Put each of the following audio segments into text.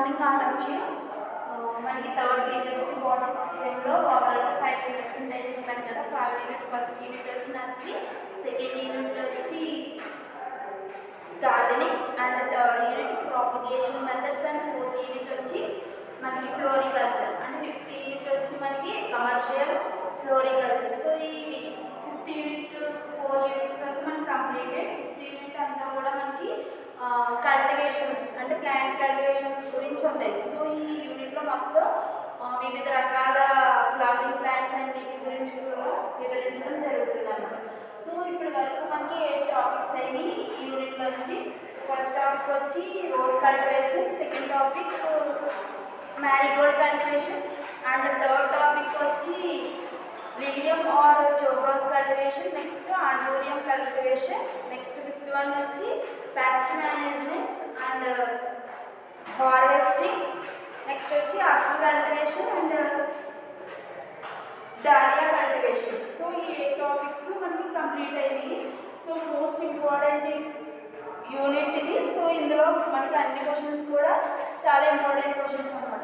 Morning all of you. మనకి third రీజన్సీ body సిస్టంలో ఓవరాల్గా 5 యూనిట్స్ ఉంటాయని చెప్పాను కదా. 5 యూనిట్ ఫస్ట్ యూనిట్ వచ్చి నర్సరీ, సెకండ్ యూనిట్ వచ్చి gardening and third unit propagation methods and fourth unit వచ్చి మనకి ఫ్లోరికల్చర్ అండ్ ఫిఫ్త్ యూనిట్ వచ్చి మనకి కమర్షియల్ ఫ్లోరికల్చర్. సో ఈ ఫిఫ్త్ యూనిట్ 4 యూనిట్స్ వరకు మనకి కంప్లీటెడ్. ఫిఫ్త్ యూనిట్ అంతా కూడా మనకి కల్టివేషన్స్ అంటే ప్లాంట్ కల్టివేషన్స్ గురించి ఉంటుంది. సో ఈ యూనిట్లో మొత్తం వివిధ రకాల ఫ్లవరింగ్ ప్లాంట్స్ అన్నిటి గురించి కూడా వివరించడం జరుగుతుంది అన్నమాట. సో ఇప్పటి వరకు మనకి 8 టాపిక్స్ అయినాయి ఈ యూనిట్లో నుంచి. ఫస్ట్ టాపిక్ వచ్చి rose cultivation, second topic marigold cultivation and third topic వచ్చి lilium or tuberose cultivation, next anthurium cultivation, next fifth one వచ్చి pest managements and harvesting, next వచ్చి aster cultivation and dahlia cultivation. So ఈ 8 topics మనకి complete అయ్యాయి. So most important unit ఇది. So ఇందులో మనకి అన్ని క్వశ్చన్స్ కూడా చాలా ఇంపార్టెంట్ క్వశ్చన్స్ అన్నమాట.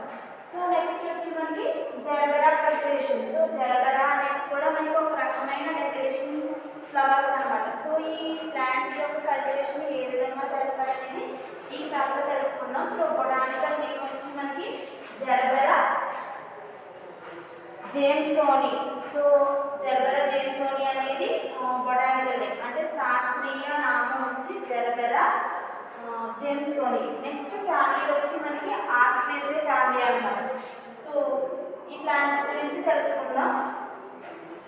సో నెక్స్ట్ వచ్చి మనకి జరబెరా కల్టివేషన్. సో జరబెరా అనేది కూడా మనకి ఒక రకమైన డెకరేషన్ ఫ్లవర్స్ అన్నమాట. సో ఈ ప్లాంట్ యొక్క కల్టివేషన్ ఏ విధంగా చేస్తారనేది ఈ క్లాస్లో తెలుసుకుందాం. సో బొటానికల్ నేమ్ వచ్చి మనకి జరబెరా జేమ్సోనీ. సో జరబెరా జేమ్సోనీ అనేది బొటానికల్ నేమ్, అంటే శాస్త్రీయ నామం వచ్చి జరబెరా జేమ్సోనీ. నెక్స్ట్ ఫ్యామిలీ వచ్చి మనకి ఆస్ట్రేసే ఫ్యామిలీ అన్నమాట. సో ఈ ప్లాంట్ గురించి తెలుసుకుందాం.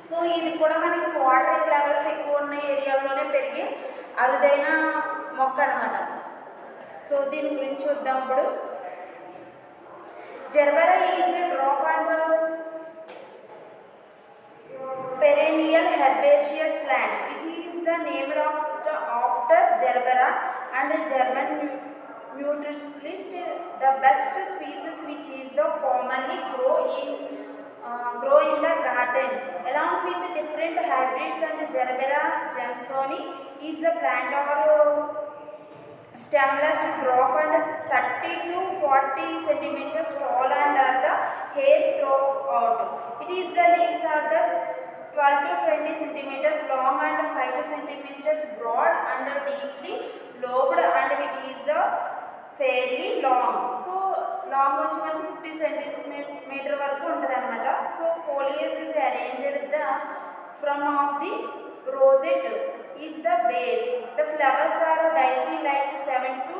సో ఇది కూడా మనకి వాటర్ లెవెల్స్ ఎక్కువ ఉన్న ఏరియాలోనే పెరిగే అరుదైన మొక్క అన్నమాట. సో దీని గురించి చూద్దాం ఇప్పుడు. Gerbera is a drop and perennial herbaceous plant which is the named after Gerbera and German naturalist. The best species which is the commonly grow in the garden along with different hybrids, and Gerbera jensoni is the plant or stemless dwarf and 30 to 40 centimeters tall and are the hair throughout. It is the leaves are the 12 to 20 centimeters long and 5 centimeters broad and deeply lobed, and it is fairly long. So long వచ్చి మనకి 50 centimeter వరకు ఉంటుంది అనమాట. So foliage is arranged the from of the rosette is the base. The flowers are dicey like 7 to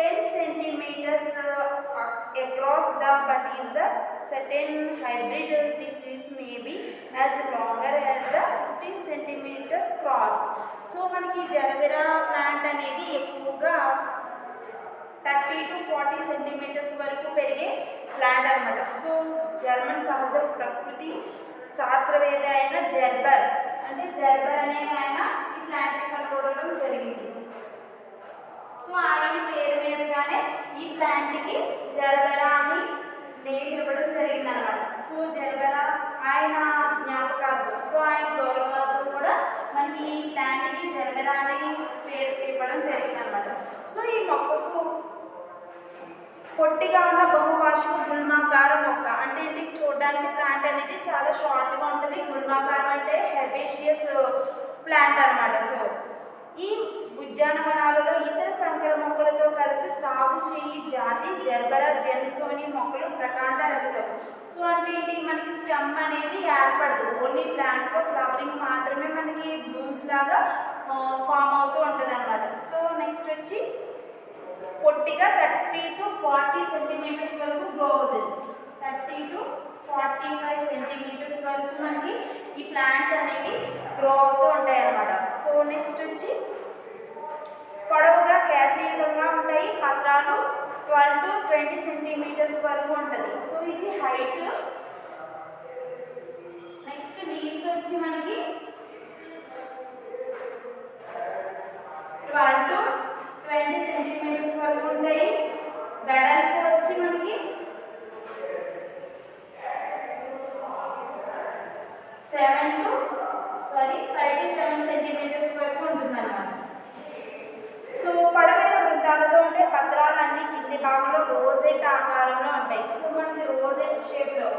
10 centimeters across the but is the certain hybrid this is maybe as longer as the 15 centimeters cross. So మనకి జరబెరా plant అనేది ఎక్కువగా 30 to 40 centimetres వరకు పెరిగే plant అనమాట. So German సహజ ప్రకృతి శాస్త్రవేత్త అయిన జెర్బర్ అనే ఆయన ఈ ప్లాంట్ కనుగొనడం జరిగింది. సో ఆయన పేరు మీదుగానే ఈ ప్లాంట్కి జరబెరా అని నేమ్ ఇవ్వడం జరిగింది అనమాట. సో జరబెరా ఆయన జ్ఞాపకార్థం, సో ఆయన గౌరవార్థం కూడా మనకి ఈ ప్లాంట్కి జరబెరా అని పేరు ఇవ్వడం జరిగింది అనమాట. సో ఈ మొక్కకు పొట్టిగా ఉన్న బహువార్షిక గుల్మాకార మొక్క, అంటే ఇంటికి చూడడానికి ప్లాంట్ అనేది చాలా షార్ట్గా ఉంటుంది. గుల్మాకారం అంటే హెర్బేషియస్ ప్లాంట్ అనమాట. సో ఈ ఉద్యానవనాలలో ఇతర సంకర మొక్కలతో కలిసి సాగు చేయి జాతి జర్బెరా జేమ్సోనీ మొక్కలు ప్రకాండ రహితం. సో అంటే ఏంటి, మనకి స్టెమ్ అనేది ఏర్పడదు, ఓన్లీ ప్లాంట్స్లో ఫ్లవరింగ్ మాత్రమే మనకి బ్లూమ్స్ లాగా ఫామ్ అవుతూ ఉంటుంది అనమాట. సో నెక్స్ట్ వచ్చి పొట్టిగా 30 to 40 సెంటీమీటర్స్ వరకు గ్రో అవుతుంది. 30 to 45 సెంటీమీటర్స్ వరకు మనకి ఈ ప్లాంట్స్ అనేవి గ్రో అవుతూ ఉంటాయి అన్నమాట. సో నెక్స్ట్ వచ్చి పొడవుగా కేసీయుతంగా ఉంటాయి. పత్రాలు 12 to 20 సెంటీమీటర్స్ వరకు ఉంటుంది. సో ఇది హైట్. నెక్స్ట్ లీవ్స్ వచ్చి మనకి 12 to 20 సెంటీమీటర్స్ వరకు ఉంటాయి. వెడల్పు వచ్చి మనకి 5 to 7 సెంటీమీటర్స్ వరకు ఉంటుంది అన్నమాట. సో పొడవైన వృత్తాలతో ఉండే పత్రాలు అన్ని కింది భాగంలో రోజెట్ ఆకారంలో ఉంటాయి. సో మనకి రోజెట్ షేప్లో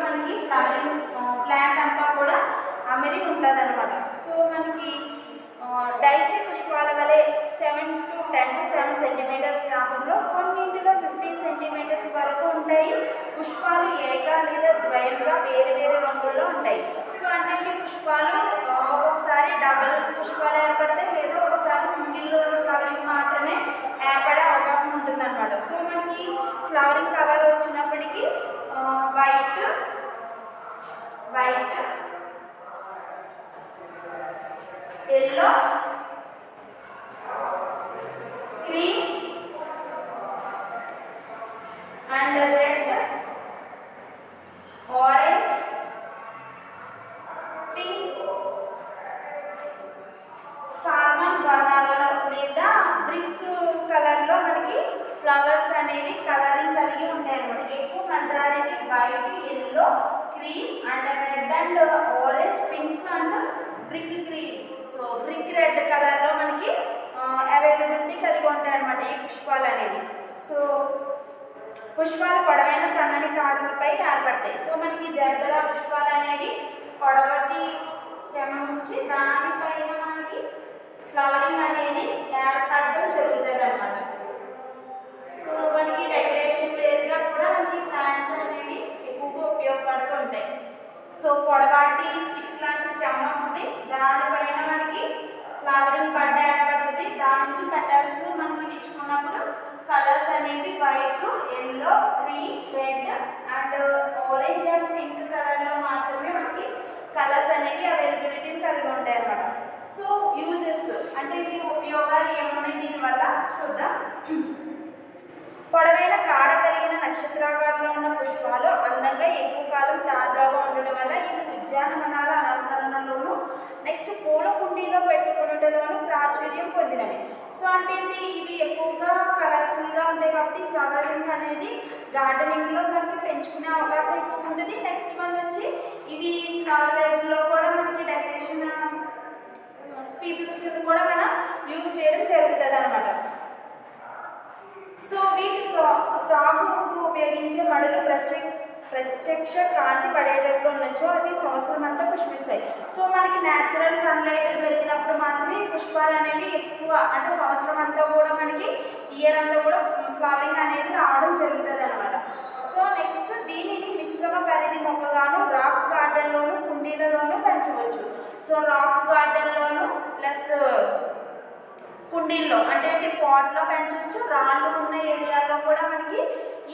మనకి ఫ్లవరింగ్ ప్లాంట్ అంతా కూడా అమరి ఉంటుంది అనమాట. సో మనకి డైసీ పుష్పాల వలె 7 to 7 సెంటీమీటర్ వ్యాసంలో, కొన్నింటిలో 15 సెంటీమీటర్స్ వరకు ఉంటాయి. పుష్పాలు ఏక లేదా ద్వయంగా వేరు వేరు రంగుల్లో ఉంటాయి. సో అంటే పుష్పాలు ఒక్కొక్కసారి డబుల్ పుష్పాలు ఏర్పడతాయి, లేదా ఒక్కొక్కసారి సింగిల్ ఫ్లవరింగ్ మాత్రమే ఏర్పడే అవకాశం ఉంటుంది అనమాట. సో మనకి ఫ్లవరింగ్ కలర్ వచ్చినప్పటికీ white, yellow, cream and red, orange, pink, salmon వర్ణాలలో లేదా బ్రిక్ కలర్లో మనకి ఫ్లవర్స్ అనేవి కలరింగ్ కలిగి ఉంటాయి అన్నమాట. ఎక్కువ majority white, yellow, cream and red and orange, pink and brick green. So brick red కలర్లో మనకి అవైలబిలిటీ కలిగి ఉంటాయి అన్నమాట ఈ పుష్పాలు అనేవి. సో పుష్పాలు పొడవైన సన్నని కాడులపై ఏర్పడతాయి. సో మనకి జర్బెరా పుష్పాలు అనేవి పొడవటి స్టెమ్ నుంచి దానిపైన మనకి ఫ్లవరింగ్ అనేది ఏర్పడడం జరుగుతుంది అన్నమాట. సో మనకి డెకరేషన్ వేరుగా కూడా మనకి ప్లాంట్స్ అనేవి ఎక్కువగా ఉపయోగపడుతూ ఉంటాయి. సో పొడవాటి స్టిక్ లాంటి స్టెమ్ వస్తుంది, దానిపైన మనకి ఫ్లవరింగ్ బడ్డ ఏర్పడుతుంది. దాని నుంచి పెటల్స్ మనకి విచ్చుకున్నప్పుడు కలర్స్ అనేవి white, yellow, green, red and orange and pink కలర్లో మాత్రమే మనకి కలర్స్ అనేవి అవైలబిలిటీని కలిగి ఉంటాయి అన్నమాట. సో యూజెస్ అంటే ఈ ఉపయోగాలు ఏమున్నాయి దీనివల్ల చూద్దాం. పొడవైన కాడ కలిగిన నక్షత్రాకారంలో ఉన్న పుష్పాలు అందంగా ఎక్కువ కాలం తాజాగా ఉండడం వల్ల ఇవి ఉద్యానవనాల అలంకరణలోను, నెక్స్ట్ పూల కుండీలో పెట్టుకునేటలోను ప్రాచుర్యం పొందినవి. సో అంటే ఇవి ఎక్కువగా కలర్ఫుల్గా ఉంటాయి కాబట్టి ఫ్లవరింగ్ అనేది గార్డెనింగ్లో మనకి పెంచుకునే అవకాశం ఎక్కువ ఉంటుంది. నెక్స్ట్ వన్ వచ్చి ఇవి ఫ్లవర్ వేస్లో కూడా మనకి డెకరేషన్ స్పీసెస్ కింద కూడా మనం యూజ్ చేయడం జరుగుతుంది అనమాట. సో వీటి సాగుకు ఉపయోగించే మడులు ప్రత్యక్ష కాంతి పడేటట్లు ఉండొచ్చు, అవి సంవత్సరం అంతా పుష్పిస్తాయి. సో మనకి న్యాచురల్ సన్లైట్ దొరికినప్పుడు మాత్రమే పుష్పాలు అనేవి ఎక్కువ అంటే సంవత్సరం అంతా కూడా మనకి ఇయర్ అంతా కూడా ఫ్లవరింగ్ అనేది రావడం జరుగుతుంది అనమాట. సో నెక్స్ట్ దీనిని మిశ్రమ పరిధి మొక్కగాను రాక్ గార్డెన్లోను కుండీలలోనూ పెంచవచ్చు. సో రాక్ గార్డెన్లోను ప్లస్ కుండీల్లో అంటే పాట్లో పెంచవచ్చు, రాళ్ళు ఉన్న ఏరియాలో కూడా మనకి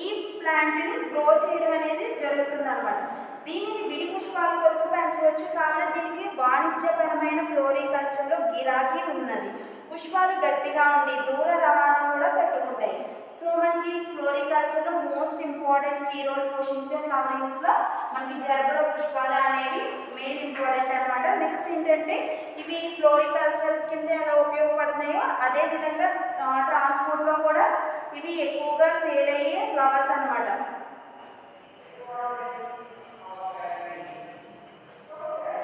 ఈ ప్లాంట్ని గ్రో చేయడం అనేది జరుగుతుంది అనమాట. దీనిని విడి పుష్పాల వరకు పెంచవచ్చు, కానీ దీనికి వాణిజ్యపరమైన ఫ్లోరికల్చర్లో గిరాకీ ఉన్నది. పుష్పాలు గట్టిగా ఉండి దూర రవాణా కూడా తట్టుకుంటాయి. సో మనకి ఫ్లోరికల్చర్లో మోస్ట్ ఇంపార్టెంట్ కీ రోల్ పోషించే ఫ్లవరింగ్స్లో మనకి జర్బెరా పుష్పాలు అనేవి మెయిన్ ఇంపార్టెంట్ అనమాట. నెక్స్ట్ ఏంటంటే ఇవి ఫ్లోరికల్చర్ కింద ఎలా ఉపయోగపడుతున్నాయో అదేవిధంగా ట్రాన్స్పోర్ట్లో కూడా ఇవి ఎక్కువగా సేల్ అయ్యే ఫ్లవర్స్ అనమాట.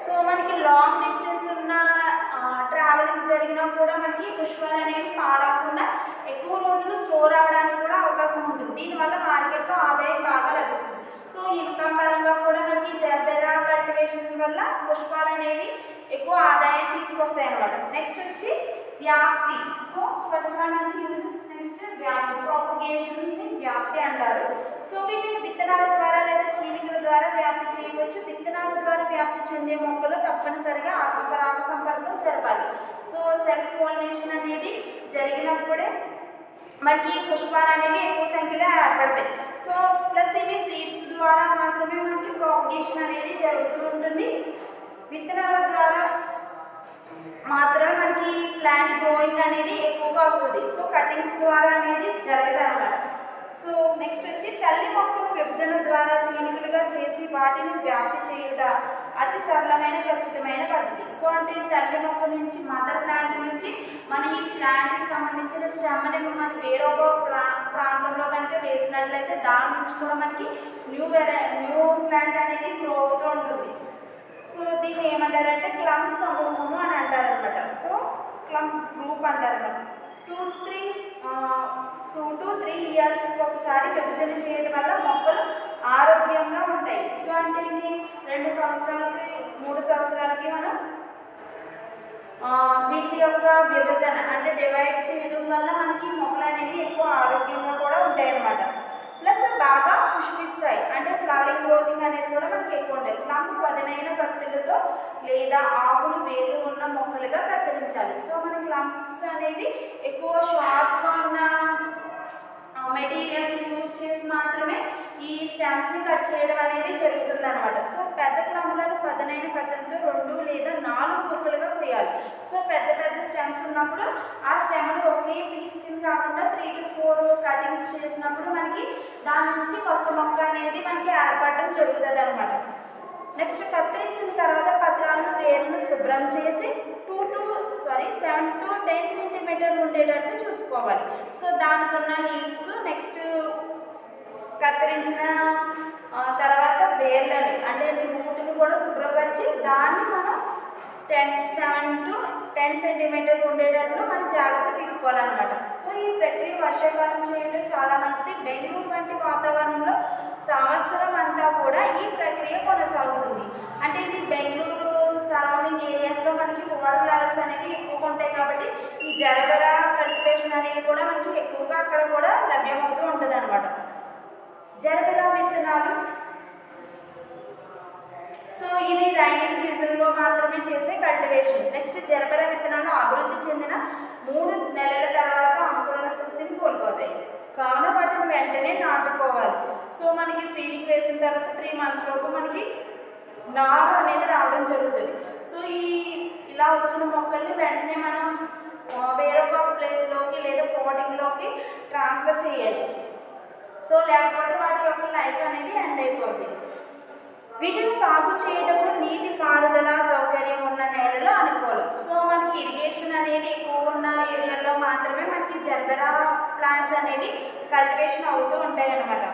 సో మనకి లాంగ్ డిస్టెన్స్ ఉన్న ట్రావెలింగ్ జరిగినా కూడా మనకి పుష్పాలు అనేవి పాడకుండా ఎక్కువ రోజులు స్టోర్ అవ్వడానికి కూడా అవకాశం ఉంటుంది. దీనివల్ల మార్కెట్లో ఆదాయం బాగా లభిస్తుంది. సో ఇన్కమ్ పరంగా కూడా మనకి జర్బెరా కల్టివేషన్ వల్ల పుష్పాలు అనేవి ఎక్కువ ఆదాయం తీసుకొస్తాయి అన్నమాట. నెక్స్ట్ వచ్చి వ్యాప్తి. సో ఫస్ట్ వన్ అంటే యూజెస్, నెక్స్ట్ వ్యాప్తి. ప్రాపగేషన్ని వ్యాప్తి అంటారు. సో వీటిని విత్తనాల ద్వారా లేదా చీలికల ద్వారా వ్యాప్తి చేయవచ్చు. విత్తనాల ద్వారా వ్యాప్తి చెందే మొక్కలు తప్పనిసరిగా ఆత్మపరాగ సంపర్కం జరపాలి. సో సెల్ఫ్ పోలినేషన్ అనేది జరిగినప్పుడే మనకి పుష్పాలు అనేవి ఎక్కువ సంఖ్యలో ఏర్పడతాయి. సో ప్లస్ ఇవి సీడ్స్ ద్వారా మాత్రమే మనకి ప్రాపగేషన్ అనేది జరుగుతూ ఉంటుంది. విత్తనాల ద్వారా మాత్రమే మనకి ప్లాంట్ గ్రోయింగ్ అనేది ఎక్కువగా వస్తుంది. సో కటింగ్స్ ద్వారా అనేది జరగదు అన్నమాట. సో నెక్స్ట్ వచ్చి తల్లి మొక్కను విభజన ద్వారా చీలికలుగా చేసి వాటిని వ్యాప్తి చేయుట అతి సరళమైన ఖచ్చితమైన పద్ధతి. సో అంటే తల్లి మొక్క నుంచి మదర్ ప్లాంట్ నుంచి మన ఈ ప్లాంట్కి సంబంధించిన స్టెమ్ని మనం వేరొక ప్రాంతంలో కనుక వేసినట్లయితే దాని నుంచి కూడా మనకి న్యూ ప్లాంట్ అనేది గ్రో అవుతూ ఉంటుంది. సో దీన్ని ఏమంటారంటే క్లమ్ సమూహము అని అంటారనమాట. సో క్లమ్ గ్రూప్ అంటారనమాట. టూ త్రీ 2 to 3 years ఒకసారి విభజన చేయడం వల్ల మొక్కలు ఆరోగ్యంగా ఉంటాయి. సో అంటే ఏంటి, 2 సంవత్సరాలకి 3 సంవత్సరాలకి మనం వీటి యొక్క విభజన అంటే డివైడ్ చేయడం వల్ల మనకి మొక్కలు అనేవి ఎక్కువ ఆరోగ్యంగా కూడా ఉంటాయి అన్నమాట. ప్లస్ బాగా పుష్పిస్తాయి, అంటే ఫ్లవరింగ్ గ్రోతింగ్ అనేది కూడా మనకి ఎక్కువ ఉంటాయి. క్లంప్ పదునైన కత్తులతో లేదా ఆకులు వేర్లు ఉన్న మొక్కలుగా కత్తిరించాలి. సో మన క్లంప్స్ అనేవి ఎక్కువ షార్ప్గా ఉన్న మెటీరియల్స్ యూజ్ చేసి మాత్రమే ఈ స్టెమ్స్ని కట్ చేయడం అనేది జరుగుతుంది అనమాట. సో పెద్ద క్లంప్లను పదునైన కత్తులతో 2 లేదా 4 ముక్కలుగా కోయాలి. సో పెద్ద పెద్ద స్టెమ్స్ ఉన్నప్పుడు ఆ స్టెమ్లు ఒకే పీస్ కింద కాకుండా 3 to 4 కటింగ్స్ చేసినప్పుడు మనకి దాని నుంచి కొత్త మొక్క అనేది మనకి ఏర్పడడం జరుగుతుంది అనమాట. నెక్స్ట్ కత్తిరించిన తర్వాత పత్రాలను వేరును శుభ్రం చేసి 7 to 10 సెంటీమీటర్లు ఉండేటట్టు చూసుకోవాలి. సో దానికి ఉన్న లీవ్స్ నెక్స్ట్ కత్తిరించిన తర్వాత వేర్లని అంటే రూట్ని కూడా శుభ్రపరిచి దాన్ని మనం 7 to 10 సెంటీమీటర్లు ఉండేటట్లు మనం జాగ్రత్త తీసుకోవాలన్నమాట. సో ఈ ప్రక్రియ వర్షాకాలం చేయడం చాలా మంచిది. బెంగళూరు వంటి వాతావరణంలో సంవత్సరం అంతా కూడా ఈ ప్రక్రియ కొనసాగుతుంది. అంటే ఇది బెంగళూరు సరౌండింగ్ ఏరియాస్లో మనకి వాటర్ లెవెల్స్ అనేవి ఎక్కువగా ఉంటాయి కాబట్టి ఈ జరబరా కల్టివేషన్ అనేది కూడా మనకి ఎక్కువగా అక్కడ కూడా లభ్యమవుతూ ఉంటుంది అనమాట. జరబరా విత్తనాలు, సో ఇది రైనింగ్ సీజన్లో మాత్రమే చేసే కల్టివేషన్. నెక్స్ట్ జరబరా విత్తనాలు అభివృద్ధి చెందిన 3 నెలల తర్వాత అంకురణ శక్తిని కోల్పోతాయి, కావున వాటిని వెంటనే నాటుకోవాలి. సో మనకి సీడింగ్ వేసిన తర్వాత 3 months లోపు మనకి నారు అనేది రావడం జరుగుతుంది. సో ఇలా వచ్చిన మొక్కల్ని వెంటనే మనం వేరొక ప్లేస్లోకి లేదా పోటింగ్లోకి ట్రాన్స్ఫర్ చేయాలి. సో లేకపోతే వాటి యొక్క లైఫ్ అనేది ఎండ్ అయిపోద్ది. వీటిని సాగు చేయటకు నీటి పారుదల సౌకర్యం ఉన్న నేలలో అనుకూలం. సో మనకి ఇరిగేషన్ అనేది ఎక్కువ ఉన్న ఏరియాలో మాత్రమే మనకి జర్బెరా ప్లాంట్స్ అనేవి కల్టివేషన్ అవుతూ ఉంటాయి అన్నమాట.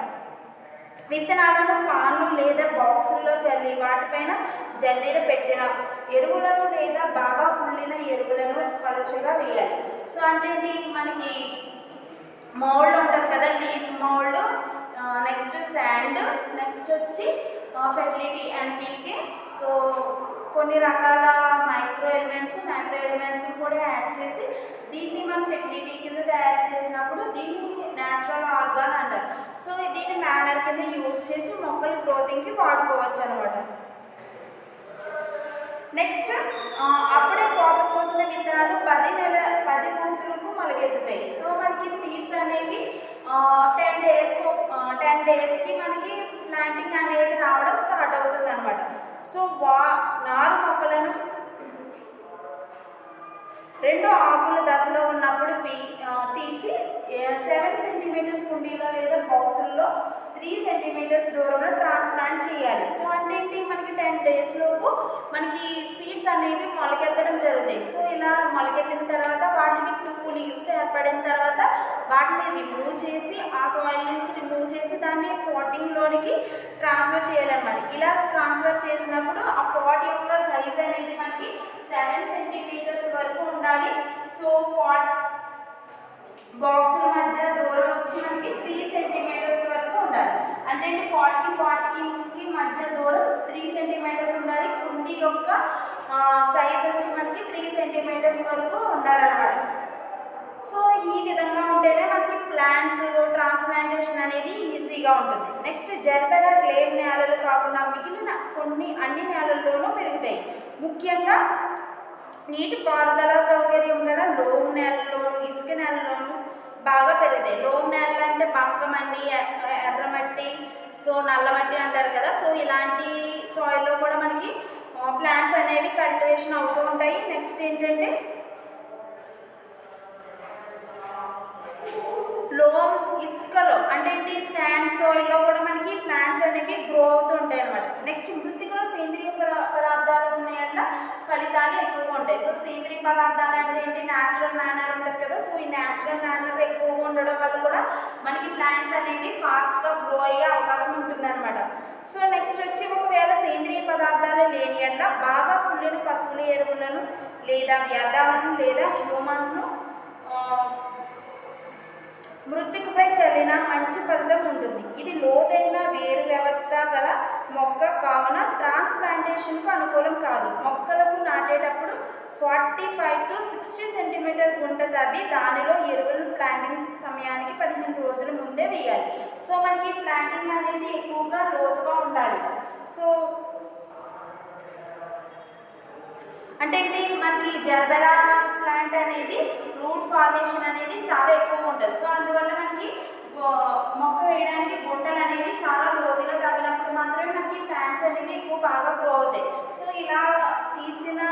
విత్తనాలను పాన్లు లేదా బాక్సుల్లో చల్లి వాటిపైన జల్లెడ పెట్టిన ఎరువులను లేదా బాగా కుళ్ళిన ఎరువులను పలుచగా వేయాలి. సో అంటే మనకి మౌల్డ్ ఉంటుంది కదా, leaf mould, next sand, next వచ్చి ఫెర్టిలిటీ NPK. సో కొన్ని రకాల మైక్రో ఎలిమెంట్స్ కూడా యాడ్ చేసి దీన్ని మనం ఫెర్టిలిటీ కింద తయారు చేసినప్పుడు దీన్ని న్యాచురల్ ఆర్గాన్ అంటారు. సో దీన్ని మేనర్ కింద యూజ్ చేసి మొక్కల గ్రోతింగ్కి వాడుకోవచ్చు అనమాట. నెక్స్ట్ అప్పుడే కోత కోసిన విత్తనాలు 10 రోజులకు మొలకెత్తుతాయి. సో మనకి సీడ్స్ అనేవి 10 డేస్కి మనకి ప్లాంటింగ్ అనేది రావడం స్టార్ట్ అవుతుంది అనమాట. సో నారు మొక్కలను 2 ఆకుల దశలో ఉన్నప్పుడు తీసి 7 సెంటీమీటర్ కుండీలో లేదా బాక్సుల్లో 3 సెంటీమీటర్స్ దూరంలో ట్రాన్స్ప్లాంట్ చేయాలి. సో అంటే మనకి 10 days లోపు మనకి సీడ్స్ అనేవి మొలకెత్తడం జరుగుతాయి. సో ఇలా మొలకెత్తిన తర్వాత వాటికి 2 leaves ఏర్పడిన తర్వాత వాటిని రిమూవ్ చేసి ఆ సాయిల్ నుంచి రిమూవ్ చేసి దాన్ని పాటింగ్లోనికి ట్రాన్స్ఫర్ చేయాలన్నమాట. ఇలా ట్రాన్స్ఫర్ చేసినప్పుడు ఆ పాట్ యొక్క సైజ్ అనేది మనకి 7 సెంటీమీటర్స్ వరకు ఉండాలి. సో పాట్ బాక్సుల మధ్య దూరం వచ్చి మనకి 3 సెంటీమీటర్స్ వరకు ఉండాలి. అంటే పాట్కి మధ్య దూరం 3 సెంటీమీటర్స్ ఉండాలి. కుండీ యొక్క సైజ్ వచ్చి మనకి 3 సెంటీమీటర్స్ వరకు ఉండాలన్నమాట. సో ఈ విధంగా ఉంటేనే మనకి ప్లాంట్స్ ట్రాన్స్ప్లాంటేషన్ అనేది ఈజీగా ఉంటుంది. నెక్స్ట్ జర్బెరా క్లేమ్ నేలలు కాకుండా మిగిలిన అన్ని నేలల్లోనూ పెరుగుతాయి. ముఖ్యంగా నీటి పారుదల సౌకర్యం గల లోమ్ నేలల్లోనూ ఇసుక నేలల్లోనూ బాగా పెరుగుతాయి. లోమ్ నేలలు అంటే బంకమట్టి, ఎర్రమట్టి, సో నల్లమట్టి అంటారు కదా. సో ఇలాంటి సాయిల్లో కూడా మనకి ప్లాంట్స్ అనేవి కల్టివేషన్ అవుతూ ఉంటాయి. నెక్స్ట్ ఏంటంటే లోమ్ ఇసుకలో అంటే శాండ్ సాయిల్లో కూడా మనకి ప్లాంట్స్ అనేవి గ్రో అవుతూ ఉంటాయి అన్నమాట. నెక్స్ట్ మృతికలో సేంద్రియ పదార్థాలు ఉన్నాయన్న ఫలితాలు ఎక్కువగా ఉంటాయి. సో సేంద్రియ పదార్థాలు అంటే న్యాచురల్ మేనర్ ఉంటుంది కదా. సో ఈ న్యాచురల్ మేనర్ ఎక్కువగా ఉండడం వల్ల కూడా మనకి ప్లాంట్స్ అనేవి ఫాస్ట్గా గ్రో అయ్యే అవకాశం ఉంటుందన్నమాట. సో నెక్స్ట్ వచ్చి ఒకవేళ సేంద్రియ పదార్థాలు లేని అట్లా బాగా కుళ్ళిన పశువుల ఎరువులను లేదా వ్యర్థాలను లేదా హ్యూమన్స్ను మృతికపై చల్లిన మంచి ఫలితం ఉంటుంది. ఇది లోతైన వేరు వ్యవస్థ గల మొక్క కావున ట్రాన్స్ప్లాంటేషన్కు అనుకూలం కాదు. మొక్కలకు నాటేటప్పుడు 45 to 60 సెంటీమీటర్ గుంట తవ్వి దానిలో ఎరువులను ప్లాంటింగ్ సమయానికి 15 రోజుల ముందే వేయాలి. సో మనకి ప్లాంటింగ్ అనేది ఎక్కువగా లోతుగా ఉండాలి. సో అంటే ఏంటి, మనకి జర్బెరా ప్లాంట్ అనేది రూట్ ఫార్మేషన్ అనేది చాలా ఎక్కువగా ఉంటుంది. సో అందువల్ల మనకి మొక్క వేయడానికి గుంటలు అనేవి చాలా లోతుగా తవ్వినప్పుడు మాత్రమే మనకి ప్లాంట్స్ అనేవి ఎక్కువ బాగా గ్రో అవుతాయి. సో ఇలా తీసిన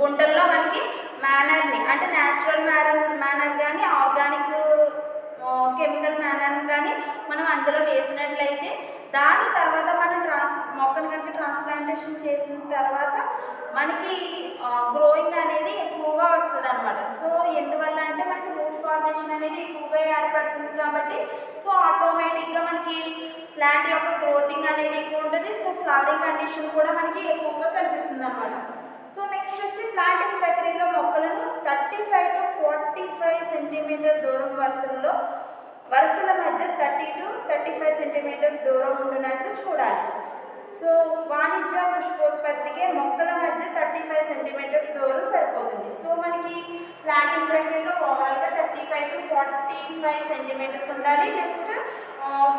గుంటల్లో మనకి మేనర్ని అంటే న్యాచురల్ మేనర్ కానీ ఆర్గానిక్ కెమికల్ మేనర్ని కానీ మనం అందులో వేసినట్లయితే దాని తర్వాత మనం మొక్కను కనుక ట్రాన్స్ప్లాంటేషన్ చేసిన తర్వాత మనకి గ్రోయింగ్ అనేది ఎక్కువగా వస్తుంది అనమాట. సో ఎందువల్ల అంటే మనకి రూట్ ఫార్మేషన్ అనేది ఎక్కువగా ఏర్పడుతుంది కాబట్టి సో ఆటోమేటిక్గా మనకి ప్లాంట్ యొక్క గ్రోతింగ్ అనేది ఎక్కువ ఉంటుంది. సో ఫ్లవరింగ్ కండిషన్ కూడా మనకి ఎక్కువగా కనిపిస్తుంది అనమాట. సో నెక్స్ట్ వచ్చి ప్లాంటింగ్ ప్రక్రియలో మొక్కలను 35 to 45 సెంటీమీటర్ దూరం వరుసల మధ్య 30 to 35 సెంటీమీటర్స్ దూరం ఉండినట్టు చూడాలి. సో వాణిజ్య పుష్పోత్పత్తికి మొక్కల మధ్య 35 సెంటీమీటర్స్ దూరం సరిపోతుంది. సో మనకి ప్లాంటింగ్ ప్రక్రియలో ఓవరాల్గా 35 to 45 సెంటీమీటర్స్ ఉండాలి. నెక్స్ట్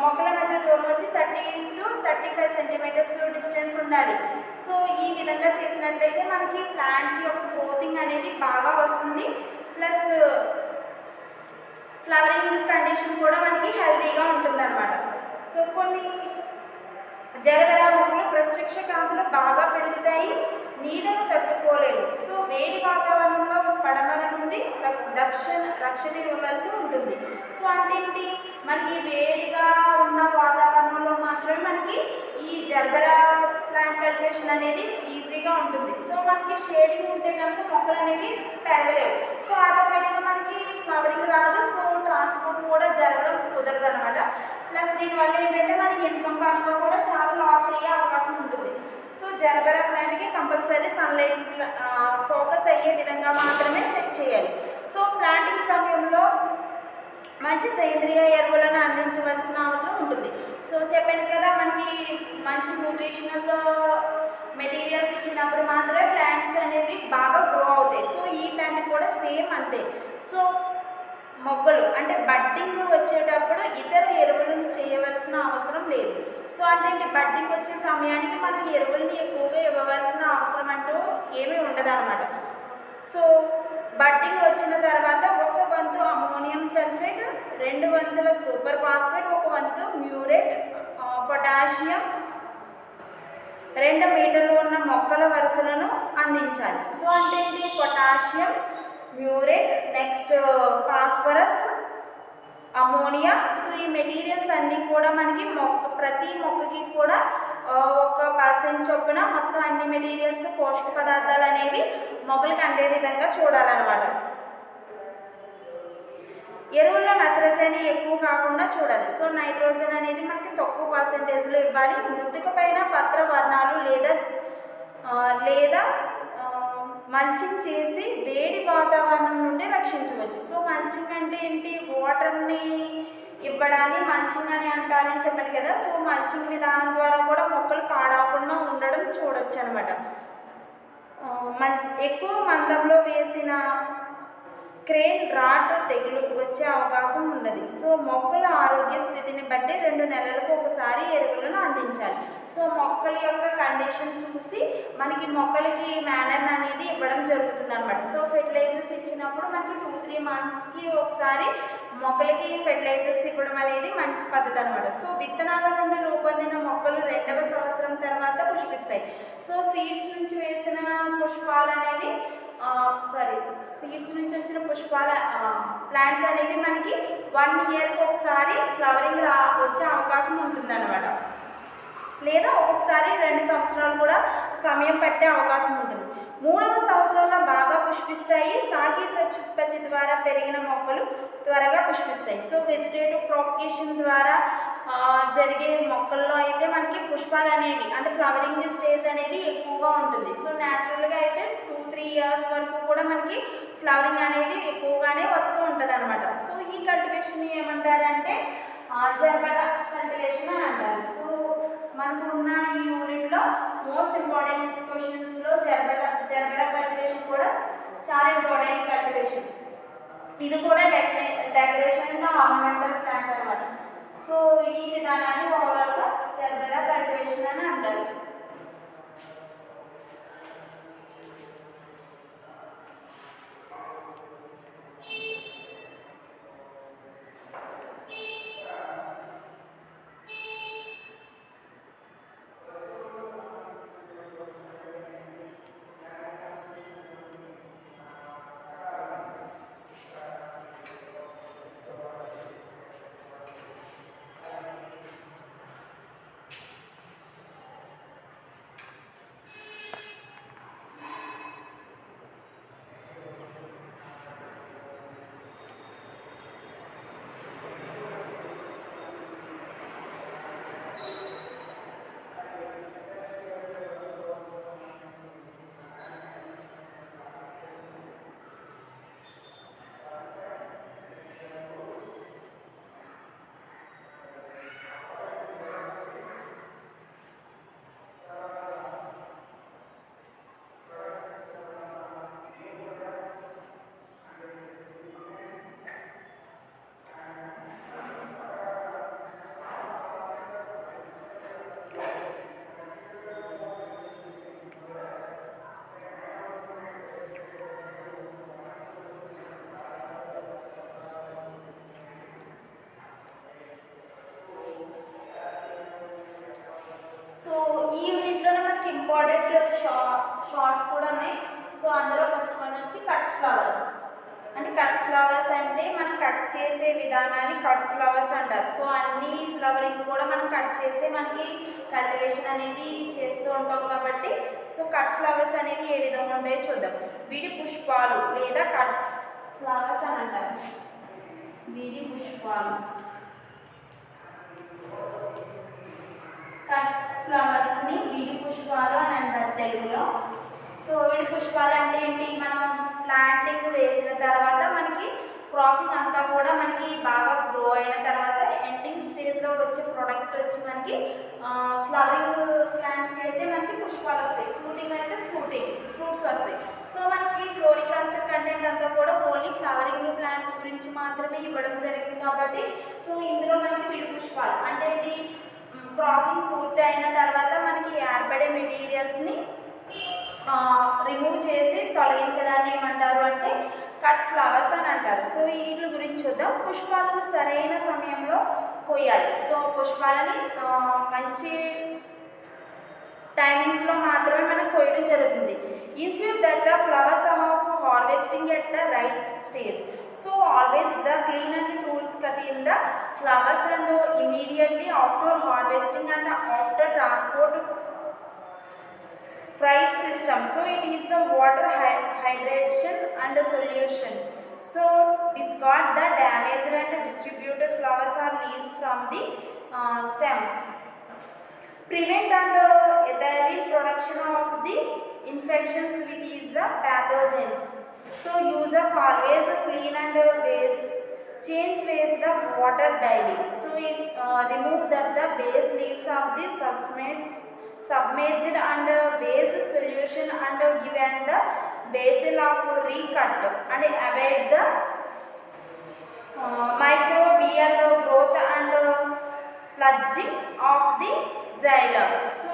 మొక్కల మధ్య దూరం వచ్చి 30 to 35 సెంటీమీటర్స్ డిస్టెన్స్ ఉండాలి. సో ఈ విధంగా చేసినట్లయితే మనకి ప్లాంట్ యొక్క గ్రోతింగ్ అనేది బాగా వస్తుంది. ప్లస్ ఫ్లవరింగ్ కండిషన్ కూడా మనకి హెల్తీగా ఉంటుందన్నమాట. సో కొన్ని జర్బెరా మొక్కలు ప్రత్యక్ష కాంతులు బాగా పెరుగుతాయి, నీడను తట్టుకోలేవు. సో వేడి వాతావరణంలో పడమర నుండి రక్షణ ఇవ్వవలసి ఉంటుంది. సో అంటే ఏంటి, మనకి వేడిగా ఉన్న వాతావరణంలో మాత్రమే మనకి ఈ జర్బెరా ప్లాంట్ కల్టివేషన్ అనేది ఈజీగా ఉంటుంది. సో మనకి షేడింగ్ ఉంటే కనుక మొక్కలు అనేవి పెరగలేవు. సో ఆటోమేటిక్గా మనకి ఫ్లవరింగ్ రాదు. సో ట్రాన్స్పోర్ట్ కూడా జరగడం కుదరదు అనమాట. ప్లస్ దీనివల్ల ఏంటంటే మనకి ఇన్కమ్ పరంగా కూడా చాలా లాస్ అయ్యే అవకాశం ఉంటుంది. సో జర్బెరా ప్లాంట్కి కంపల్సరీ సన్లైట్ ఫోకస్ అయ్యే విధంగా మాత్రమే సెట్ చేయాలి. సో ప్లాంటింగ్ సమయంలో మంచి సేంద్రియ ఎరువులను అందించవలసిన అవసరం ఉంటుంది. సో చెప్పాను కదా, మనకి మంచి న్యూట్రిషనల్ మెటీరియల్స్ ఇచ్చినప్పుడు మాత్రమే ప్లాంట్స్ అనేవి బాగా గ్రో అవుతాయి. సో ఈ ప్లాంట్ కూడా సేమ్ అంతే. సో మొగ్గలు అంటే బడ్డింగ్ వచ్చేటప్పుడు ఇతర ఎరువులను చేయవలసిన అవసరం లేదు. సో అంటే బడ్డింగ్ వచ్చే సమయానికి మనం ఎరువుల్ని ఎక్కువగా ఇవ్వవలసిన అవసరం అంటూ ఏమీ ఉండదన్నమాట. సో బడ్డింగ్ వచ్చిన తర్వాత 1 వంతు అమోనియం సల్ఫేట్, 2 వంతుల సూపర్ ఫాస్ఫేట్, 1 వంతు మ్యూరేట్ పొటాషియం 2 మీటర్లు ఉన్న మొక్కల వరుసలను అందించాలి. సో అంటే ఏంటి, potassium, muriate, next phosphorus, ammonia. So ఈ మెటీరియల్స్ అన్నీ కూడా మనకి ప్రతి మొక్కకి కూడా 1% చొప్పున మొత్తం అన్ని మెటీరియల్స్ పోషక పదార్థాలు అనేవి మొక్కలకు అందే విధంగా చూడాలన్నమాట. ఎరువుల్లో నత్రజని ఎక్కువ కాకుండా చూడాలి. సో నైట్రోజన్ అనేది మనకి తక్కువ పర్సెంటేజ్లో ఇవ్వాలి. మృతిక పైన పత్ర వర్ణాలు లేదా మల్చింగ్ చేసి వేడి వాతావరణం నుండి రక్షించవచ్చు. సో మల్చింగ్ అంటే ఏంటి, వాటర్ని ఇవ్వడాన్ని మల్చింగ్ అని అంటారని చెప్పాను కదా. సో మల్చింగ్ విధానం ద్వారా కూడా మొక్కలు పాడవకుండా ఉండడం చూడొచ్చు అనమాట. ఎక్కువ మందంలో వేసిన క్రేన్ రాట్ తెగులు వచ్చే అవకాశం ఉన్నది. సో మొక్కల ఆరోగ్య స్థితిని బట్టి 2 నెలలకు ఒకసారి ఎరువులను అందించాలి. సో మొక్కల యొక్క కండిషన్ చూసి మనకి మొక్కలకి మేనర్ అనేది ఇవ్వడం జరుగుతుంది అనమాట. సో ఫెర్టిలైజర్స్ ఇచ్చినప్పుడు మనకి 2-3 మంత్స్కి ఒకసారి మొక్కలకి ఫెర్టిలైజర్స్ ఇవ్వడం అనేది మంచి పద్ధతి అనమాట. సో విత్తనాల నుండి రూపొందిన మొక్కలు 2వ సంవత్సరం తర్వాత పుష్పిస్తాయి. సో సీడ్స్ నుంచి వేసిన పుష్పాలు అనేవి సీడ్స్ నుంచి వచ్చిన ప్లాంట్స్ అనేవి మనకి 1 ఇయర్కి ఒకసారి ఫ్లవరింగ్ వచ్చే అవకాశం ఉంటుందన్నమాట. లేదా ఒక్కొక్కసారి 2 సంవత్సరాలు కూడా సమయం పట్టే అవకాశం ఉంటుంది. 3వ సంవత్సరంలో బాగా పుష్పిస్తాయి. సాకి ప్రత్యుత్పత్తి ద్వారా పెరిగిన మొక్కలు త్వరగా పుష్పిస్తాయి. సో వెజిటేటివ్ ప్రాపగేషన్ ద్వారా జరిగే మొక్కల్లో అయితే మనకి పుష్పాలు అనేవి అంటే ఫ్లవరింగ్ స్టేజ్ అనేది ఎక్కువగా ఉంటుంది. సో న్యాచురల్గా అయితే 2-3 ఇయర్స్ వరకు కూడా మనకి ఫ్లవరింగ్ అనేది ఎక్కువగానే వస్తూ ఉంటుంది అనమాట. సో ఈ కల్టివేషన్ ఏమంటారంటే జర్బెరా కల్టివేషన్ అని అంటారు. సో మనకు ఉన్న ఈ యూనిట్లో మోస్ట్ ఇంపార్టెంట్ క్వశ్చన్స్లో జర్బెరా కల్టివేషన్ కూడా చాలా ఇంపార్టెంట్ కల్టివేషన్. ఇది కూడా డెకరేషన్ ఆర్నమెంటల్ ప్లాంట్ అనమాట. సో ఈ విధానాన్ని ఓవరాల్గా జర్బెరా కల్టివేషన్ అని అంటారు. ఇంపార్టెంట్ షార్ట్స్ కూడా ఉన్నాయి. సో అందులో ఫస్ట్ వన్ వచ్చి కట్ ఫ్లవర్స్. అంటే కట్ ఫ్లవర్స్ అంటే మనం కట్ చేసే విధానాన్ని కట్ ఫ్లవర్స్ అంటారు. సో అన్ని ఫ్లవరింగ్ కూడా మనం కట్ చేసి మనకి కల్టివేషన్ అనేది చేస్తూ ఉంటాం కాబట్టి సో కట్ ఫ్లవర్స్ అనేవి ఏ విధంగా ఉంటాయో చూద్దాం. విడి పుష్పాలు లేదా కట్ ఫ్లవర్స్ అని అంటారు. విడి పుష్పాలు, కట్ ఫ్లవర్స్ని విడి పుష్పాలు అని అంటారు తెలుగులో. సో విడి పుష్పాలు అంటే ఏంటి, మనం ప్లాంటింగ్ వేసిన తర్వాత మనకి క్రాపింగ్ అంతా కూడా మనకి బాగా గ్రో అయిన తర్వాత ఎండింగ్ స్టేజ్లో వచ్చే ప్రోడక్ట్ వచ్చి మనకి ఫ్లవరింగ్ ప్లాంట్స్కి అయితే మనకి పుష్పాలు వస్తాయి, ఫ్రూటింగ్ అయితే ఫ్రూట్స్ వస్తాయి. సో మనకి ఫ్లోరికల్చర్ కంటెంట్ అంతా కూడా ఓన్లీ ఫ్లవరింగ్ ప్లాంట్స్ గురించి మాత్రమే ఇవ్వడం జరిగింది కాబట్టి సో ఇందులో మనకి విడి పుష్పాలు అంటే ఏంటి, క్రాపింగ్ పూర్తి అయిన తర్వాత మనకి ఏర్పడే మెటీరియల్స్ని రిమూవ్ చేసి తొలగించడాన్ని ఏమంటారు అంటే కట్ ఫ్లవర్స్ అని అంటారు. సో వీటి గురించి చూద్దాం. పుష్పాలను సరైన సమయంలో కొయ్యాలి. సో పుష్పాలని మంచి టైమింగ్స్లో మాత్రమే మనం కొయ్యడం జరుగుతుంది. Ensure that the flowers are harvesting at the right stage. So always the clean and tools cut in the flowers and immediately after harvesting and after transport price system. So it is the water hydration and solution. So discard the damaged and distributed flowers or leaves from the stem. Prevent and ethyl production of the infections with these the pathogens. So use of always clean and change the water daily. So remove that the base leaves of the submerged and base solution and given the basil of recut and avoid the microbial growth and plunging of the xylem. So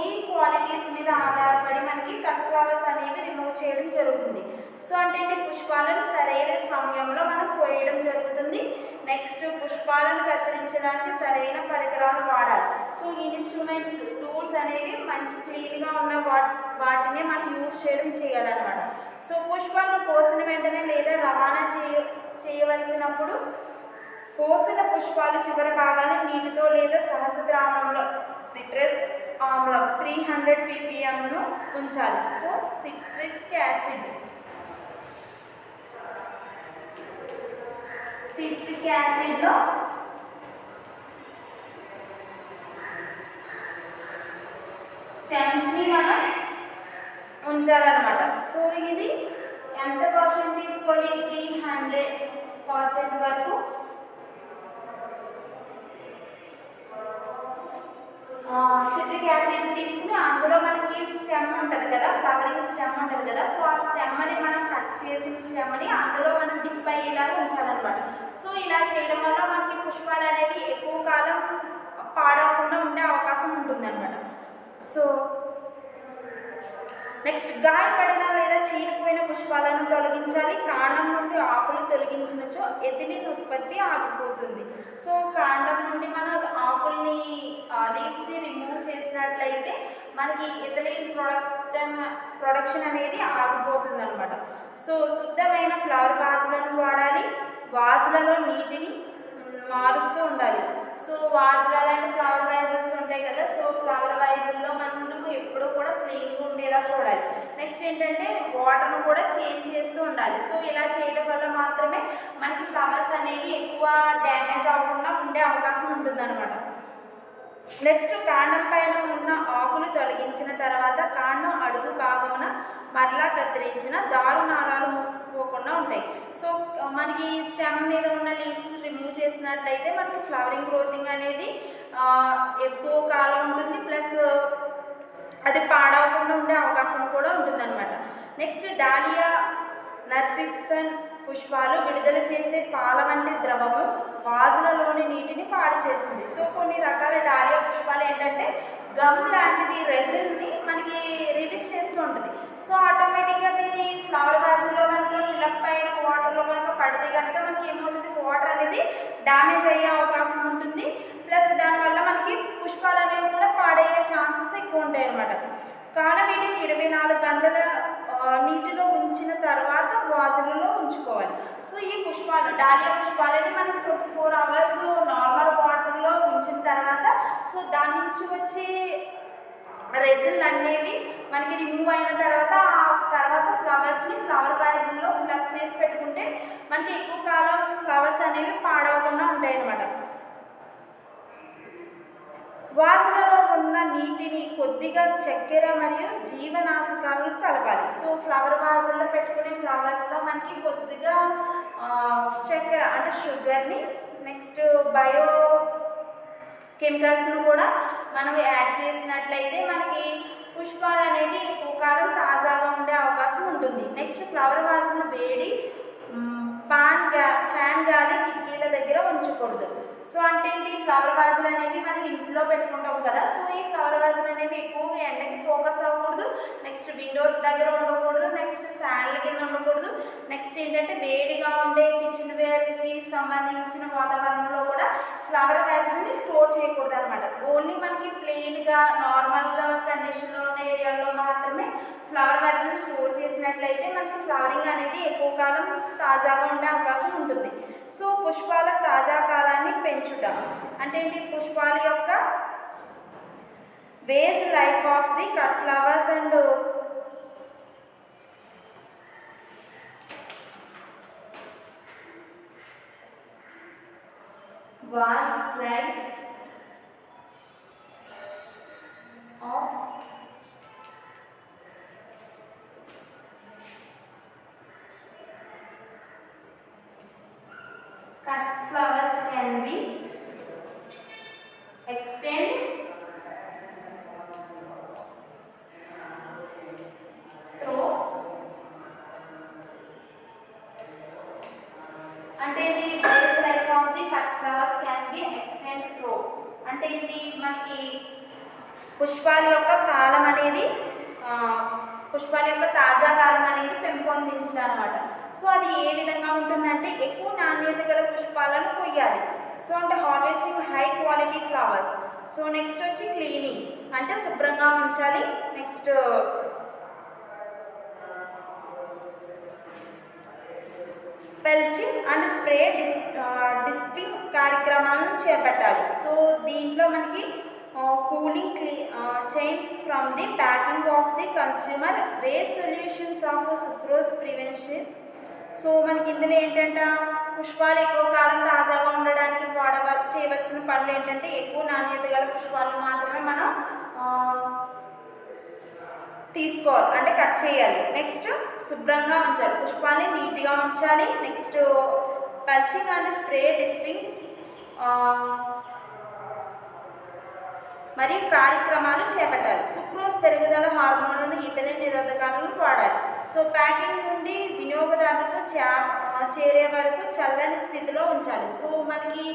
ఈ qualities మీద ఆధారపడి మనకి cut flowers అనేవి remove చేయడం జరుగుతుంది. So అంటే పుష్పాలను సరైన సమయంలో మనం కోయడం జరుగుతుంది. నెక్స్ట్ పుష్పాలను కత్తిరించడానికి సరైన పరికరాలు వాడాలి. సో ఇన్స్ట్రుమెంట్స్ టూల్స్ అనేవి మంచి క్లీన్గా ఉన్న వాటినే మనం యూజ్ చేయాలన్నమాట. సో పుష్పాలను కోసిన వెంటనే లేదా రవాణా చేయవలసినప్పుడు కోసిన పుష్పాలు చివరి భాగాన్ని నీటితో లేదా సహజ ద్రావణంలో సిట్రస్ ఆమ్లం 300 ppmను ఉంచాలి. సో సిట్రిక్ యాసిడ్లో స్టెమ్స్ని మనం ఉంచాలన్నమాట. సో ఇది ఎంత పర్సెంట్ తీసుకోవాలి? 300% వరకు సిట్రిక్ యాసిడ్ తీసుకుని అందులో మనకి స్టెమ్ ఉంటుంది కదా, ఫ్లవరింగ్ స్టెమ్ ఉంటుంది కదా, సో ఆ స్టెమ్ని మనం కట్ చేసిన స్టెమ్ని అందులో మనం డిప్ అయ్యేలాగా ఉంచాలన్నమాట. సో ఇలా చేయడం వల్ల మనకి పుష్పాలు అనేవి ఎక్కువ కాలం పాడవకుండా ఉండే అవకాశం ఉంటుందన్నమాట. సో నెక్స్ట్, గాయపడిన లేదా చీలిపోయిన పుష్పాలను తొలగించాలి. కాండం నుండి ఆకులు తొలగించినచో ఎథిలిన్ ఉత్పత్తి ఆగిపోతుంది. సో కాండం నుండి మనం ఆకుల్ని లీవ్స్ని రిమూవ్ చేసినట్లయితే మనకి ఎథిలిన్ ప్రొడక్షన్ అనేది ఆగిపోతుంది అనమాట. సో శుద్ధమైన ఫ్లవర్ వాజులను వాడాలి. వాజులలో నీటిని మారుస్తూ ఉండాలి. సో వాజులలో అండ్ ఫ్లవర్ వైజెస్ ఉంటాయి కదా, సో ఫ్లవర్ వైజుల్లో మనము ఎప్పుడూ కూడా క్లీన్గా ఉండేలా చూడాలి. నెక్స్ట్ ఏంటంటే వాటర్ను కూడా చేంజ్ చేస్తూ ఉండాలి. సో ఇలా చేయడం వల్ల మాత్రమే మనకి ఫ్లవర్స్ అనేవి ఎక్కువ డ్యామేజ్ అవ్వకుండా ఉండే అవకాశం ఉంటుందన్నమాట. నెక్స్ట్, కాండం పైన ఉన్న ఆకులు తొలగించిన తర్వాత కాండం అడుగు భాగమున మరలా కత్తిరించిన దారునాళాలు మూసుకుపోకుండా ఉంటాయి. సో మనకి స్టెమ్ మీద ఉన్న లీవ్స్ని రిమూవ్ చేసినట్లయితే మనకి ఫ్లవరింగ్ గ్రోతింగ్ అనేది ఎక్కువ కాలం ఉంటుంది, ప్లస్ అది పాడవకుండా ఉండే అవకాశం కూడా ఉంటుందన్నమాట. నెక్స్ట్, డాలియా నర్సిసన్ పుష్పాలు విడుదల చేసే పాల వంటి ద్రవము వాజులలోని నీటిని పాడు చేస్తుంది. సో కొన్ని రకాల డాలియా పుష్పాలు ఏంటంటే గమ్ లాంటిది రెసిన్ని మనకి రిలీజ్ చేస్తూ ఉంటుంది. సో ఆటోమేటిక్గా ఇది ఫ్లవర్ వాజుల్లో కనుక ఫిలప్ అయిన వాటర్లో కనుక పడితే కనుక మనకి ఏమవుతుంది, వాటర్ అనేది డ్యామేజ్ అయ్యే అవకాశం ఉంటుంది, ప్లస్ దానివల్ల మనకి పుష్పాలు అనేవి కూడా పాడయ్యే ఛాన్సెస్ ఎక్కువ ఉంటాయి అన్నమాట. కావున వీటిని 24 గంటల నీటిలో ఉంచిన తర్వాత వాజులలో ఉంచుకోవాలి. సో ఈ పుష్పాలు డాలియా పుష్పాలని మనం 24 అవర్స్ నార్మల్ వాటర్లో ఉంచిన తర్వాత సో దాని నుంచి వచ్చే రెజిన్ అనేవి మనకి రిమూవ్ అయిన తర్వాత ఆ తర్వాత ఫ్లవర్స్ని ఫ్లవర్ వాజుల్లో ఫిల్అప్ చేసి పెట్టుకుంటే మనకి ఎక్కువ కాలం ఫ్లవర్స్ అనేవి పాడవకుండా ఉంటాయి అన్నమాట. వాజులలో ఉన్న నీటిని కొద్దిగా చక్కెర మరియు జీవనాశకాలను కలపాలి. సో ఫ్లవర్ వాజుల్లో పెట్టుకునే ఫ్లవర్స్లో మనకి కొద్దిగా చక్కెర అంటే షుగర్ని, నెక్స్ట్ బయో కెమికల్స్ను కూడా మనం యాడ్ చేసినట్లయితే మనకి పుష్పాలు అనేవి ఎక్కువ కాలం తాజాగా ఉండే అవకాశం ఉంటుంది. నెక్స్ట్, ఫ్లవర్ వాజులను వేడి ఫ్యాన్ గాలి కిటికీల దగ్గర ఉంచకూడదు. సో అంటే ఈ ఫ్లవర్ వాజులు అనేవి మనం ఇంట్లో పెట్టుకుంటాం కదా, సో ఈ ఫ్లవర్ వాజులు అనేవి ఎక్కువగా ఎండకి ఫోకస్ అవ్వకూడదు, నెక్స్ట్ విండోస్ దగ్గర ఉండకూడదు, నెక్స్ట్ ఫ్యాన్ల కింద ఉండకూడదు, నెక్స్ట్ ఏంటంటే వేడిగా ఉండే కిచెన్ వేర్కి సంబంధించిన వాతావరణంలో కూడా ఫ్లవర్ వాజులని స్టోర్ చేయకూడదు అనమాట. ఓన్లీ మనకి ప్లెయిన్గా నార్మల్ కండిషన్లో ఉన్న ఏరియాలో మాత్రమే ఫ్లవర్ వాజులను స్టోర్ చేసినట్లయితే మనకి ఫ్లవరింగ్ అనేది ఎక్కువ కాలం తాజాగా ఉండే అవకాశం ఉంటుంది. సో పుష్పాల తాజా కాలాన్ని పెంచుట అంటే ఏంటి, పుష్పాల యొక్క vase life of the cut flowers and was life of cut flowers can be extended through అంటే base life of the cut flowers can be extended through అంటే ఇది మనకి పుష్పాల యొక్క కాలం అనేది పుష్పాల యొక్క తాజా కాలం అనేది పెంపొందించడం అనమాట. సో అది ఏ విధంగా ఉంటుందంటే ఎక్కువ నాణ్యత గల పుష్పాలను కొయ్యాలి. సో అంటే harvesting high quality flowers. So next వచ్చి క్లీనింగ్ అంటే శుభ్రంగా ఉంచాలి. నెక్స్ట్ పెల్చింగ్ అండ్ స్ప్రే డిస్పింగ్ కార్యక్రమాలను చేపట్టాలి. సో దీంట్లో మనకి cooling chains from the packing of the consumer waste solutions of sucrose prevention. So మనకి ఇందులో ఏంటంటే పుష్పాలు ఎక్కువ కాలం తాజాగా ఉండడానికి చేయవలసిన పనులు ఏంటంటే ఎక్కువ నాణ్యత గల పుష్పాలను మాత్రమే మనం తీసుకోవాలి అంటే కట్ చేయాలి. నెక్స్ట్ శుభ్రంగా ఉంచాలి, పుష్పాలని నీట్గా ఉంచాలి. నెక్స్ట్ పల్చింగ్ అండ్ స్ప్రే డిస్పింగ్ మరియు కార్యక్రమాలు చేపట్టాలి. సుక్రోజ్ పెరుగుదల హార్మోన్లను ఇతర నిరోధకాలను వాడాలి. సో ప్యాకింగ్ నుండి వినియోగదారులకు చేరే వరకు చల్లని స్థితిలో ఉంచాలి. సో మనకి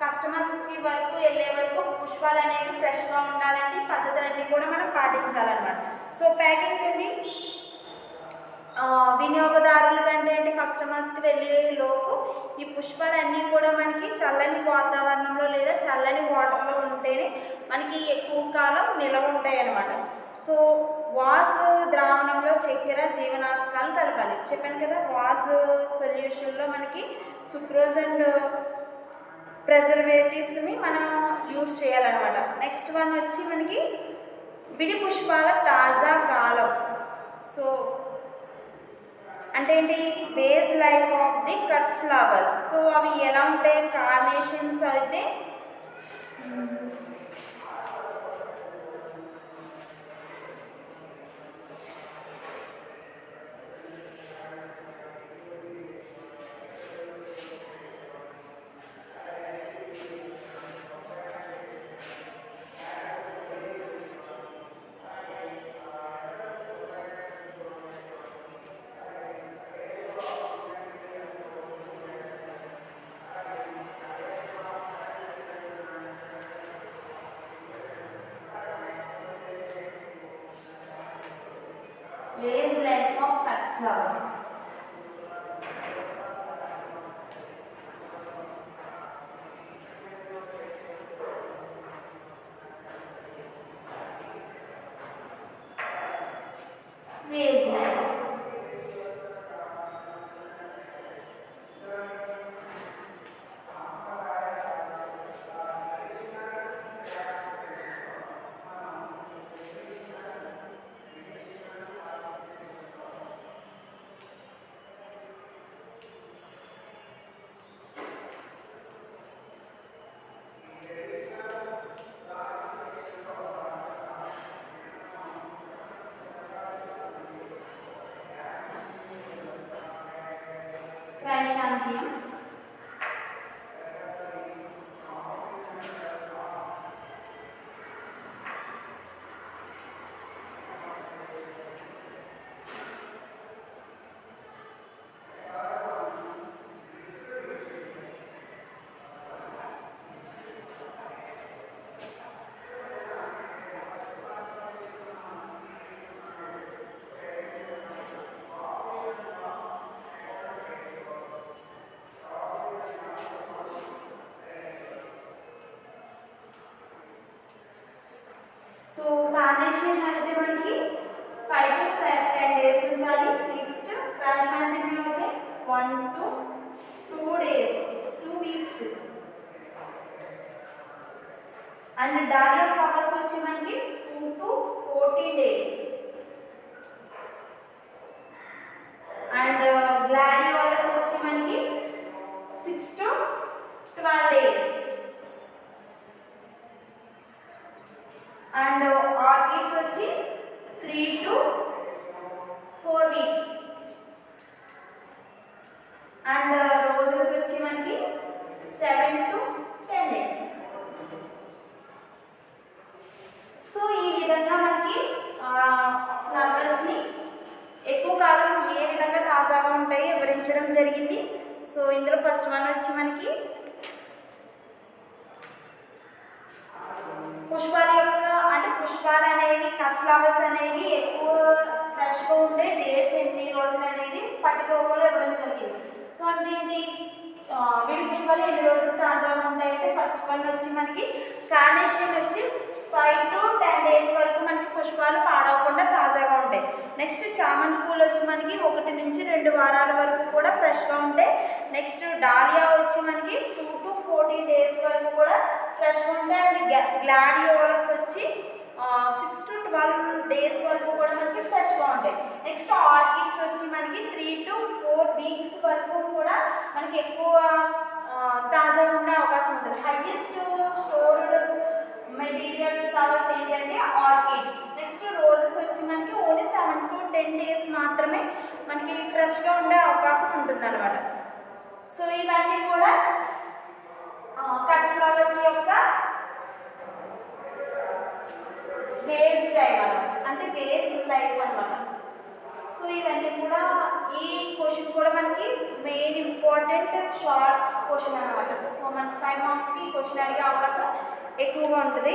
కస్టమర్స్కి వరకు వెళ్ళే వరకు పుష్పాలు అనేవి ఫ్రెష్గా ఉండాలంటే పద్ధతులన్నీ కూడా మనం పాటించాలన్నమాట. సో ప్యాకింగ్ నుండి వినియోగదారుల కంటే అంటే కస్టమర్స్కి వెళ్ళే లోపు ఈ పుష్పాలన్నీ కూడా మనకి చల్లని వాతావరణంలో లేదా చల్లని వాటర్లో ఉంటేనే మనకి ఎక్కువ కాలం నిల్వ ఉంటాయి అన్నమాట. సో వాజ్ ద్రావణంలో చక్కెర జీవనాశకాలను కలపాలి. చెప్పాను కదా, వాజ్ సొల్యూషన్లో మనకి సుక్రోజ్ అండ్ ప్రిజర్వేటివ్స్ని మనం యూజ్ చేయాలన్నమాట. నెక్స్ట్ వన్ వచ్చి మనకి విడి పుష్పాల తాజా కాలం. సో అంటే ఏంటి, base life of the cut flowers. So అవి ఎలా ఉంటాయి, కార్నేషన్స్ అయితే base life of cut flowers. Base life. Chrysanthemum. So carnation అయితే మనకి 5 to 10 days ఉంచాలి. నెక్స్ట్ క్రైసాంథెమమ్ అయితే 1 to 2 days, 2 weeks. And dahlia flowers వచ్చి మనకి 2 to 14 days. అండ్ గ్లాడియోలస్ వచ్చి మనకి 6 to 12 days. అండ్ ఆర్కిడ్స్ వచ్చి 3 to 4 weeks. అండ్ రోజెస్ వచ్చి మనకి 7 to 10 days. సో ఈ విధంగా మనకి ఫ్లవర్స్ని ఎక్కువ కాలం ఏ విధంగా తాజాగా ఉంటాయి వివరించడం జరిగింది. సో ఇందులో ఫస్ట్ వన్ వచ్చి మనకి పుష్పాల యొక్క అంటే పుష్పాలు అనేవి కట్ ఫ్లవర్స్ అనేవి ఎక్కువ ఫ్రెష్గా ఉండే డేట్స్ ఎన్ని రోజులు అనేది పట్టిక రూపంలో ఇవ్వడం జరిగింది. సో అంటే ఏంటి, విడి పుష్పాలు ఎన్ని రోజులు తాజాగా ఉంటాయంటే ఫస్ట్ వన్ వచ్చి మనకి కార్నేషన్ వచ్చి 5 to 10 days వరకు మనకి పుష్పాలు పాడవకుండా తాజాగా ఉంటాయి. నెక్స్ట్ చామంతి పూలు వచ్చి మనకి 1 నుంచి 2 వారాల వరకు కూడా ఫ్రెష్గా ఉంటాయి. నెక్స్ట్ డాలియా వచ్చి మనకి 2 to 14 days వరకు కూడా ఫ్రెష్గా ఉంటాయి. అండ్ గ్లాడియోలస్ వచ్చి 6 to 12 days వరకు కూడా మనకి ఫ్రెష్గా ఉంటాయి. నెక్స్ట్ ఆర్కిడ్స్ వచ్చి మనకి 3 to 4 weeks వరకు కూడా మనకి ఎక్కువ తాజాగా ఉండే అవకాశం ఉంటుంది. హైయెస్ట్ స్టోర్డ్ మెటీరియల్ ఫ్లవర్స్ ఏంటంటే ఆర్కిడ్స్. నెక్స్ట్ రోజెస్ వచ్చి మనకి ఓన్లీ 7 to 10 days మాత్రమే మనకి ఫ్రెష్గా ఉండే అవకాశం ఉంటుంది అనమాట. సో ఇవన్నీ కూడా కట్ ఫ్లవర్స్ యొక్క వేస్ట్ టైం అనమాట, అంటే వేస్ట్ లైఫ్ అనమాట. సో ఇవన్నీ కూడా ఈ క్వశ్చన్ కూడా మనకి మెయిన్ ఇంపార్టెంట్ షార్ట్ క్వశ్చన్ అనమాట. సో మనకి 5 marksకి క్వశ్చన్ అడిగే అవకాశం ఎక్కువగా ఉంటుంది.